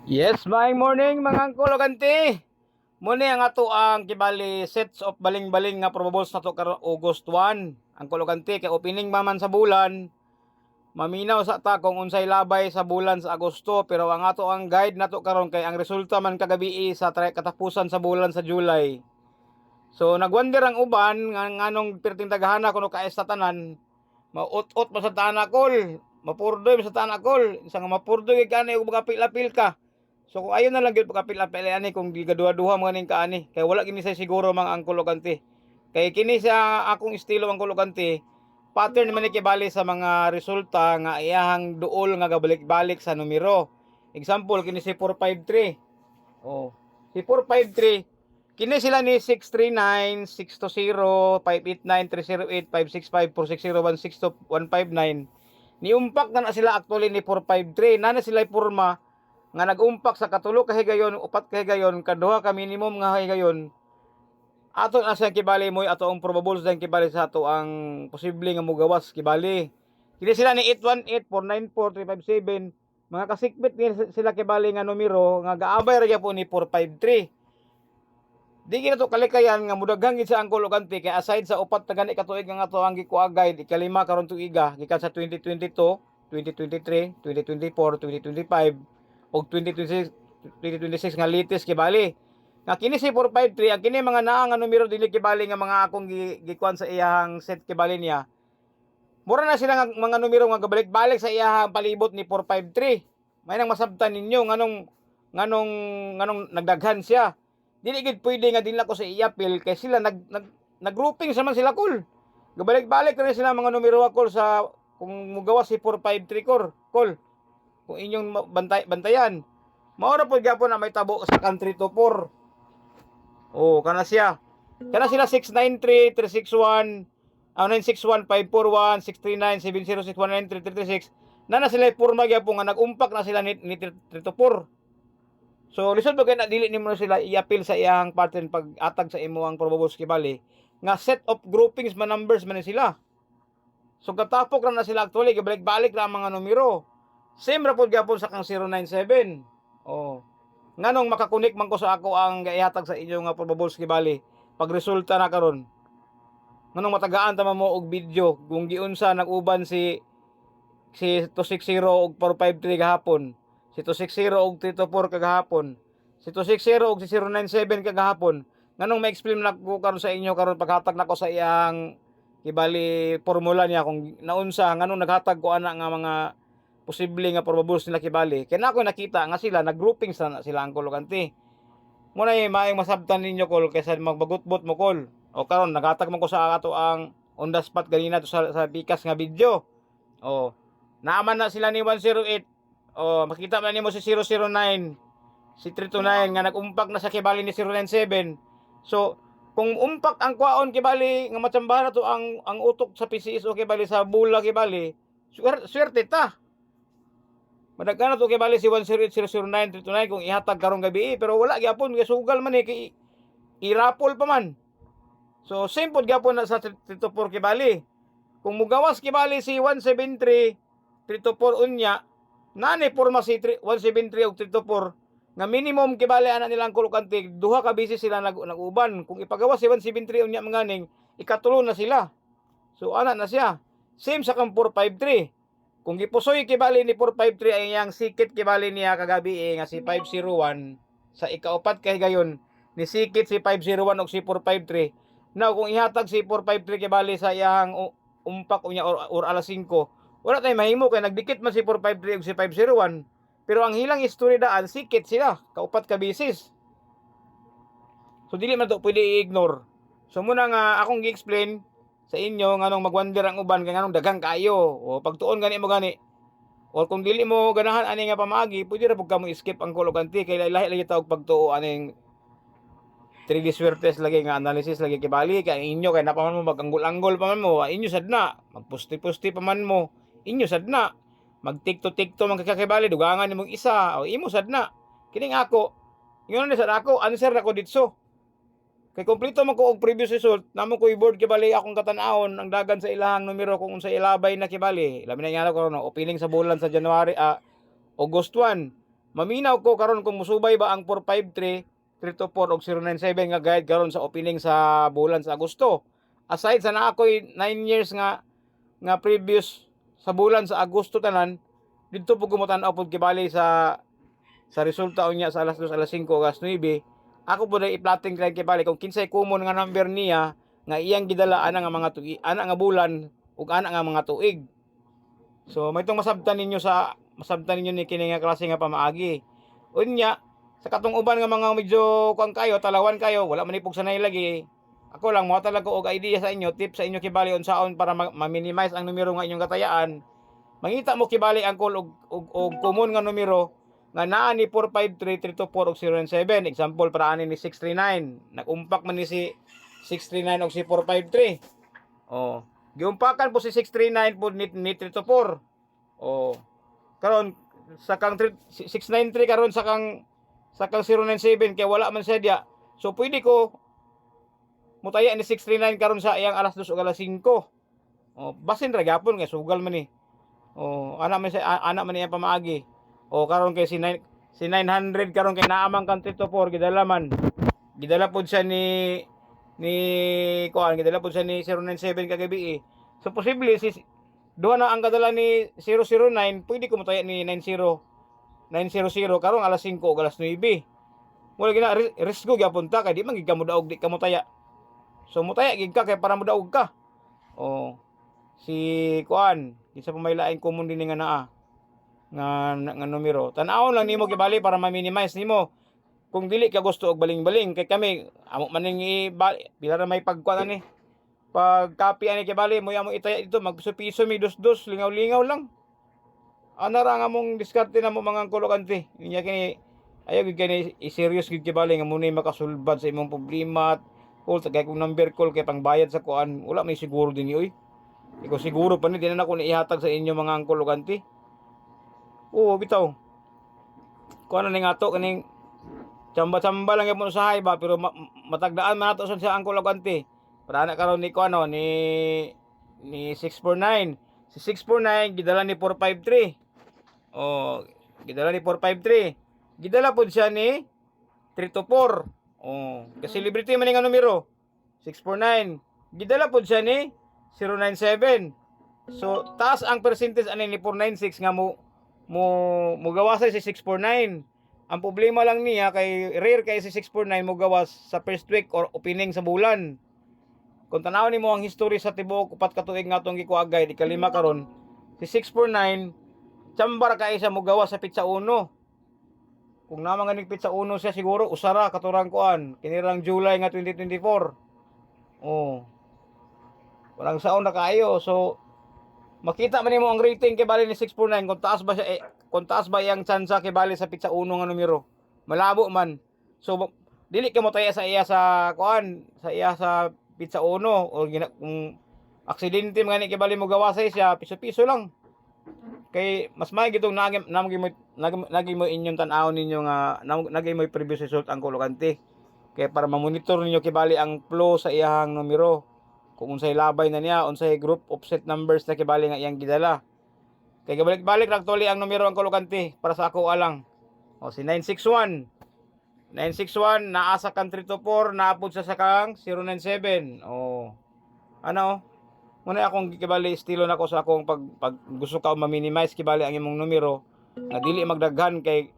Yes, maayong morning mga angkol ug auntie. Muni ang ato ang kibali sets of baling-baling nga probables nato karon August 1. Angkol ug auntie kay opening man sa bulan. Maminaw sa ta kung unsay labay sa bulan sa Agosto, pero ang ato ang guide nato karon kay ang resulta man kagabi sa katapusan sa bulan sa July. So nagwonder ang uban nga nganong perting tagahana kuno ka sa tanan. Maut-ut mo sa tanan kol. Mapurdoy mo sa tanan kol. Isa nga mapurdoy kay kanay ug magapil-apil ka. So kung ayon na lang gyud pagkapil-apil ani kung gigaduha-duha mo ning kaani kay wala gini say siguro mga angkol ug auntie. Kay kini sa akong estilo angkol ug auntie, pattern man ni kibali sa mga resulta nga iyahang duol nga gabalik-balik sa numero. Example kini si 453. Oh, si 453 kini sila ni 639, 620, 589, 308, 565, 460, 162, 159. Niumpak na sila actually ni 453. Nana sila porma nga nagumpak sa katulo ka higayon, upat ka higayon, kaduha ka minimum nga higayon. Ato na siya kibali mo ato ang probables din kibali sa ato ang posible nga mugawas kibali. Kini sila ni 818, 494, 357. Mga kasikbit sila kibali nga numero nga gaabay ra po ni 453. Di gina to kalikayan nga mudaghang gid sa angkol ug auntie kay aside sa upat na gani ka tuig nga ato ang gikuagay ikalima karon tuiga gikan sa 2022, 2023, 2024, 2025 og 2026 2026 nga latest kibali. Nga kini si 453 ang kini mga naa nga numero dili kibali nga mga akong gikuan sa iyahang set kibali niya. Mura na sila nga mga numero nga gabalik-balik sa iyahang palibot ni 453. May nang masabtan ninyo nganong nagdaghan siya. Dili gid pwede nga dila ko sa iapil kay sila nag-grouping sa man sila kol. Gabalik-balik na sila mga numero kol sa kung mugawas si 453 kol. Kung inyong bantayan. Mao ra pud gyapon na may tabo sa country to 4. Oh, kana siya. Kana sila 693, 361, 961, 541, 639, 706, 193, 336. Nana sila porma gyapon nga nag-umpak na sila ni 324. So lisod ba kay na dili nimo sila i-appeal sa iyang pattern pag-atag sa imo ang probables kibali nga set of groupings man numbers man sila. So katapok ra na sila actually gibalik-balik ra ang mga numero. Same ra pod gyapon sa kang 097. Oh. Nganong makakunik man ko sa ako ang gihatag sa inyo nga probables kibali pag resulta na karon. Nganong matagaan ta mo og video kung giunsa nag-uban si 260 og 453 gahapon. Si 260 og 324 kagahapon. Si 260 og si 097 kagahapon. Nganong ma-explain na ko karon sa inyo karon paghatag nako sa iyang kibali formula niya kung naunsa nganong naghatag ko ana nga mga posible nga probables nila kibali. Kaya na ako nakita nga sila nag-grouping sa sila ang kologanti. Muna maayong masabtan ninyo kol kaysa magbagot-bot mo kol. O karon naghatag man ko sa ato ang on the spot ganina to sa bikas nga video. O naaman na sila ni 108. O makita man nimo si 009, si 329 nga nag-umpak na sa kibali ni 097. So kung umpak ang kwaon kibali nga matsambahan na to ang utok sa PCSO kibali sa bula kibali, swerte ta. Madagana to kay bali si 108-009-329 kung ihatag karong gabi pero wala gyapon kay sugal man kay irapol pa man. So same pod gyapon na sa 324 kay bali. Kung mugawas kay bali si 173 324 unya nani porma si 173 og 324 nga minimum kay bali ana nilang kulukantig duha ka beses sila nag-uban. Kung ipagawas si 173 unya manganing ikatulo na sila. So ana na siya. Same sa kang 453. Kung gipusoy kibali ni 453 ay yang sikit kibali niya kagabi nga si 501 sa ikaupat kay gayon ni sikit si 501 og si 453. Now kung ihatag si 453 kibali sa iyang umpak unya or alas 5, wala tay mahimo kay nagdikit man si 453 og si 501. Pero ang hilang history daan sikit sila kaupat ka bisis. So dili man to pwede i-ignore. So muna nga akong gi-explain sa inyo nganong magwander ang uban kay nganong daghang kayo o pagtuon gani mo gani o kung dili mo ganahan ani nga pamaagi pwede ra pud ka mo skip ang kologanti kay lahi lagi ta og pagtuo aning 3D swertes lagi nga analysis lagi kibali kay inyo kay napaman mo maganggol-anggol pa man mo inyo sadna magpusti-pusti pa man mo inyo sadna magtikto-tikto man kakibali dugangan nimong isa o imo sadna kining ako ingon ni sad ako answer na ko ditso. Kay kompleto man ko og previous result, namo ko i-board kibali akong katan-awon ang dagan sa ilahang numero kung unsa ilabay na kibali. Labi na nga ko no, opening sa bulan sa January August 1. maminaw ko karon kung musubay ba ang 453 324 og 097 nga guide karon sa opening sa bulan sa Agosto. Aside sa na ako'y 9 years nga previous sa bulan sa Agosto tanan, dito po gumutan-aw pud kibali sa resulta unya sa alas 2, alas 5, alas 9. Ako po na i-plotting kay kibali kung kinsay common nga number niya nga iyang gidala ana nga mga tuig, ana nga bulan ug ana nga mga tuig. So may itong masabtan ninyo ni kini nga klase nga pamaagi. Unya sa katong uban nga mga medyo kuan kayo, talawan kayo, wala man ipog sanay lagi. Ako lang mo talaga og idea sa inyo, tip sa inyo kibali unsaon para ma-minimize ang numero nga inyong katayaan. Mangita mo kibali ang call og common nga numero nga naa ni 453 324 og 097. Example para ani ni 639. Nag-umpak man ni si 639 og si 453. Oh, giumpakan po si 639 po ni 324. Oh. Karon sa kang 693 karon sa kang 097 kay wala man siya dia. So pwede ko mutaya ni 639 karon sa iyang alas 2 ug alas 5. Oh, basin ra gyapon kay sugal man ni. Oh, ana man niya pamaagi. Oh, karon kay si 900 karon kay naamang kan 324 gidala man. Gidala pud siya ni gidala pud siya ni 097 kagabi. So posible si duha na ang kadala ni 009, pwede ko mutaya ni 900 karon alas 5 ug alas 9. Wala gina risko gyapon ta kay di man gid ka mudaog di ka mutaya. So mutaya gid ka kay para mudaog ka. Oh. Si kuan, isa pa may lain common din nga naa nga numero. Tan-awon lang nimo gibali para ma-minimize nimo. Kung dili ka gusto og baling-baling kay kami amo man ning pila ra may pagkuan ani. Pag copy ani kibali mo amo itaya dito magpiso-piso mi dos-dos lingaw-lingaw lang. Ana ra nga mong diskarte na mo mga kolokante. Inya kini ayaw gid kani i-serious gid kibali nga munay makasulbad sa imong problema. Call sa kung number call kay pangbayad sa kuan wala may siguro din oy. Ikaw siguro pa ni di na ako ihatag sa inyo mga angkol ug auntie. Oo, bitaw. Kuan na ning ato kaning chamba-chamba lang gyapon usahay ba pero matagdaan man ato sa angkol ug auntie. Para na karon ni kuan ni 649. Si 649 gidala ni 453. Oh, gidala ni 453. Gidala pud siya ni 324. Oh, kasi celebrity man nga numero. 649. Gidala pud siya ni 097. So, taas ang percentage ani ni 496 nga mo gawasay si 649. Ang problema lang niya kay rare kay si 649 mo gawas sa first week or opening sa bulan. Kung tanaw nimo ang history sa tibuok upat ka tuig nga tong gikuagay di kalima karon, si 649 chambar kay sa mo gawas sa pitsa 1. Kung naman nga pitsa 1 siya siguro usara katurang kuan kinirang July nga 2024. Oh. Walang saon na kayo. So makita man nimo ang rating kay bali ni 649 kung taas ba siya kung taas ba iyang tsansa kay bali sa pitsa 1 nga numero. Malabo man. So dili ka mo taya sa iya sa kuan, sa iya sa pitsa 1 o kung aksidente man ni kay bali mo gawasay siya piso-piso lang. Kay mas may gitong nagi mo inyong tan-aw ninyo nga nagi mo previous result ang kolokante. Kay para ma-monitor ninyo kay bali ang flow sa iyang numero. Kung unsay labay na niya, unsay group offset numbers na kibali nga iyang gidala. Kay gabalik-balik ra actually ang numero ang kolokante para sa ako alang. O si 961. 961 naa sa kang 324, naapod sa sakang 097. O ano? Muna akong kibali estilo nako sa akong pag gusto ka ma-minimize kibali ang imong numero na dili magdaghan kay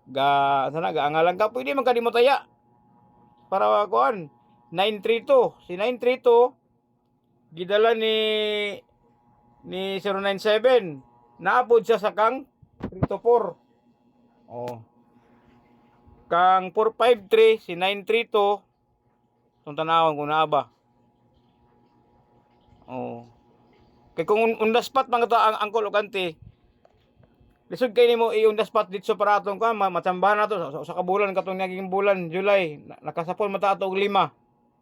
gaangalan ka pwede man kadimo taya. Para kuan 932. Si 932 gidala ni 097. Naapod siya sa kang 324. Oh. Kang 453 si 932 tong tanawon ko na ba. Oh. Kay kung undas spot man ang angkol ug auntie. Lisod kay nimo i undas spot dito para atong ka matsambahan nato sa kabulan katong naging bulan July nakasapol mata ato og 5.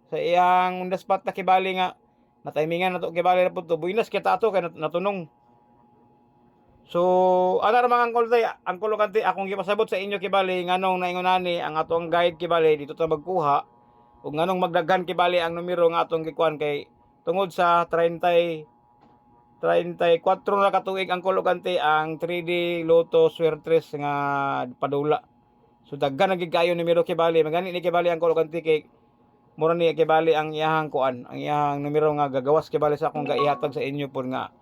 Sa iyang undas spot na kibali nga na timingan nato kibali na pud to buinas kita ato kay natunong. So ana ra mga angkol kante akong gipasabot sa inyo kibali nganong naingonani ang atong guide kibali dito ta magkuha ug nganong magdaghan kibali ang numero nga atong gikuan kay tungod sa 30 34 na katuig ang kulogante ang 3D Lotto Swertres nga padula. So daghan na gid kayo numero kibali. Magani ni kibali ang kulogante kay mura ni kibali ang iyahang kuan, ang iyahang numero nga gagawas kibali sa akong gaihatag sa inyo pud nga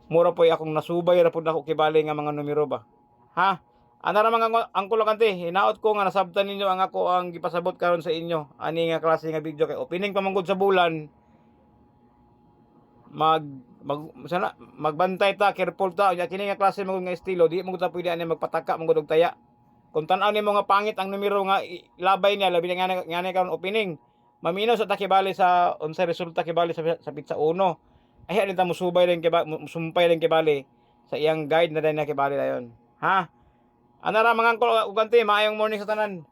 mura po akong nasubay ra pud ako kibali nga mga numero ba. Ha? Ana ra mga ang kulogante, hinaot ko nga nasabtan ninyo ang ako ang gipasabot karon sa inyo. Ani nga klase nga video kay opening pamanggod sa bulan. Magbantay ta, careful ta. Ya kini nga klase mo nga estilo, di mo ta pwede ani magpataka mong og taya. Kung tan-aw nimo nga pangit ang numero nga labay niya, labi nga nga karon opening. Mamino sa takibali sa unsay resulta kibali sa pizza 1. Ay din ta musubay din musumpay din kibali sa iyang guide na din na kibali dayon. Ha? Ana ra mga ugante, maayong morning sa tanan.